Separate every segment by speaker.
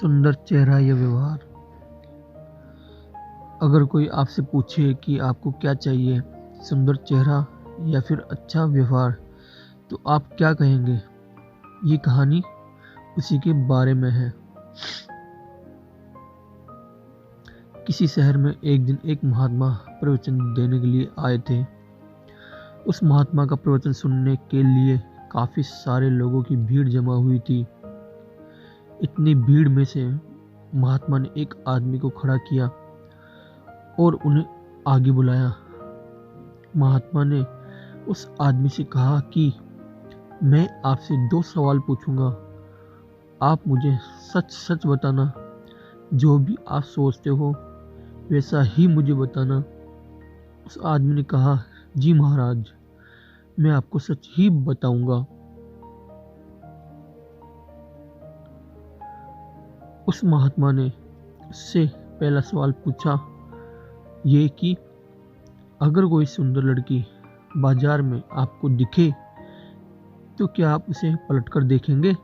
Speaker 1: सुंदर चेहरा या व्यवहार। अगर कोई आपसे पूछे कि आपको क्या चाहिए, सुंदर चेहरा या फिर अच्छा व्यवहार, तो आप क्या कहेंगे? ये कहानी उसी के बारे में है। किसी शहर में एक दिन एक महात्मा प्रवचन देने के लिए आए थे। उस महात्मा का प्रवचन सुनने के लिए काफी सारे लोगों की भीड़ जमा हुई थी। इतनी भीड़ में से महात्मा ने एक आदमी को खड़ा किया और उन्हें आगे बुलाया। महात्मा ने उस आदमी से कहा कि मैं आपसे 2 सवाल पूछूंगा। आप मुझे सच सच बताना। जो भी आप सोचते हो वैसा ही मुझे बताना। उस आदमी ने कहा, जी महाराज, मैं आपको सच ही बताऊंगा। उस महात्मा ने उससे पहला सवाल पूछा, ये कि अगर कोई सुंदर लड़की बाजार में आपको दिखे तो क्या आप उसे पलटकर देखेंगे?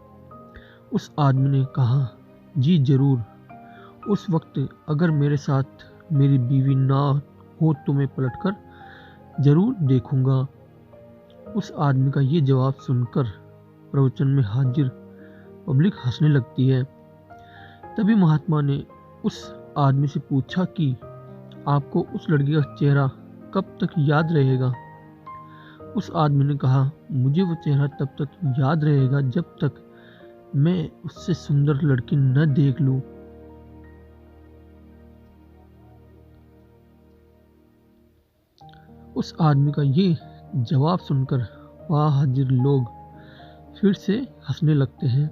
Speaker 1: उस आदमी ने कहा, जी जरूर। उस वक्त अगर मेरे साथ मेरी बीवी ना हो तो मैं पलटकर जरूर देखूंगा। उस आदमी का ये जवाब सुनकर प्रवचन में हाजिर पब्लिक हंसने लगती है। तभी महात्मा ने उस आदमी से पूछा कि आपको उस लड़की का चेहरा कब तक याद रहेगा? उस आदमी ने कहा, मुझे वो चेहरा तब तक याद रहेगा जब तक मैं उससे सुंदर लड़की न देख लूं। उस आदमी का ये जवाब सुनकर वहां हाजिर लोग फिर से हंसने लगते हैं।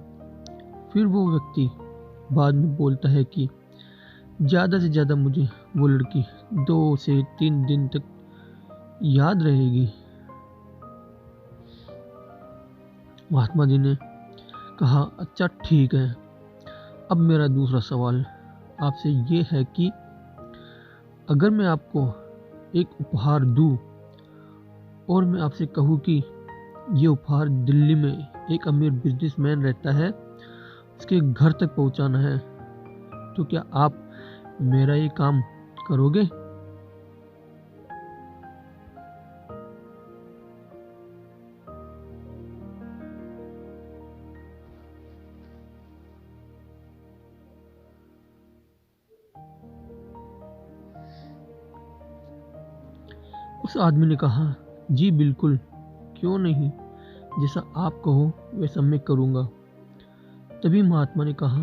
Speaker 1: फिर वो व्यक्ति बाद में बोलता है कि ज़्यादा से ज़्यादा मुझे वो लड़की 2 से 3 दिन तक याद रहेगी। महात्मा जी ने कहा, अच्छा ठीक है। अब मेरा दूसरा सवाल आपसे ये है कि अगर मैं आपको एक उपहार दूं और मैं आपसे कहूं कि ये उपहार दिल्ली में एक अमीर बिजनेसमैन रहता है, उसके घर तक पहुंचाना है, तो क्या आप मेरा ये काम करोगे? उस आदमी ने कहा, जी बिल्कुल, क्यों नहीं, जैसा आप कहो वैसा मैं करूँगा। तभी महात्मा ने कहा,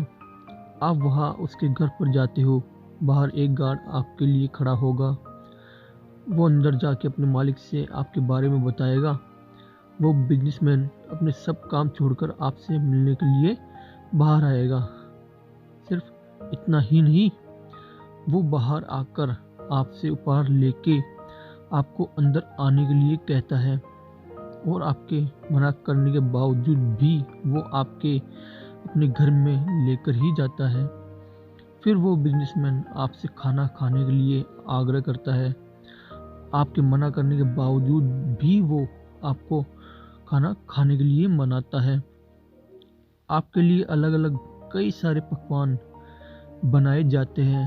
Speaker 1: आप वहाँ उसके घर पर जाते हो, बाहर एक गार्ड आपके लिए खड़ा होगा। वो अंदर जाके अपने मालिक से आपके बारे में बताएगा। वो बिजनेसमैन अपने सब काम छोड़कर आपसे मिलने के लिए बाहर आएगा। सिर्फ इतना ही नहीं, वो बाहर आकर आपसे उपहार लेके आपको अंदर आने के लिए कहता है और आपके मना करने के बावजूद भी वो आपके अपने घर में लेकर ही जाता है। फिर वो बिजनेसमैन आपसे खाना खाने के लिए आग्रह करता है। आपके मना करने के बावजूद भी वो आपको खाना खाने के लिए मनाता है। आपके लिए अलग अलग कई सारे पकवान बनाए जाते हैं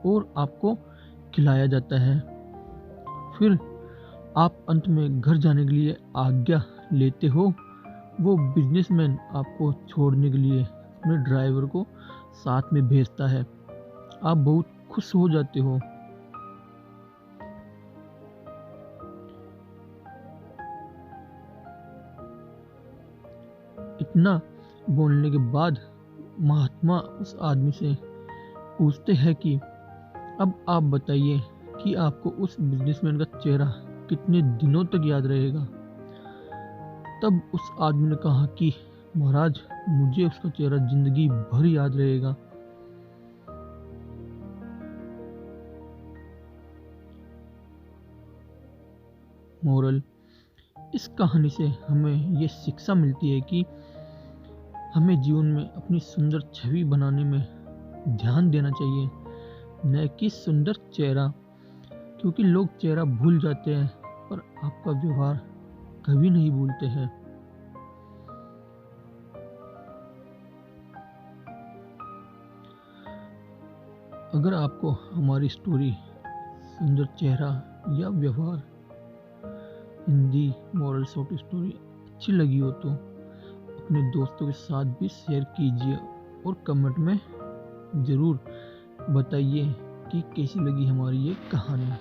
Speaker 1: और आपको खिलाया जाता है। फिर आप अंत में घर जाने के लिए आज्ञा लेते हो। वो बिजनेसमैन आपको छोड़ने के लिए अपने ड्राइवर को साथ में भेजता है। आप बहुत खुश हो जाते हो। इतना बोलने के बाद महात्मा उस आदमी से पूछते हैं कि अब आप बताइए कि आपको उस बिजनेसमैन का चेहरा कितने दिनों तक याद रहेगा? तब उस आदमी ने कहा कि महाराज, मुझे उसका चेहरा जिंदगी भर याद रहेगा। मोरल, इस कहानी से हमें ये शिक्षा मिलती है कि हमें जीवन में अपनी सुंदर छवि बनाने में ध्यान देना चाहिए, न कि सुंदर चेहरा। क्योंकि लोग चेहरा भूल जाते हैं पर आपका व्यवहार कभी नहीं भूलते हैं। अगर आपको हमारी स्टोरी, सुंदर चेहरा या व्यवहार, हिंदी मॉरल शॉर्ट स्टोरी अच्छी लगी हो तो अपने दोस्तों के साथ भी शेयर कीजिए और कमेंट में ज़रूर बताइए कि कैसी लगी हमारी ये कहानी।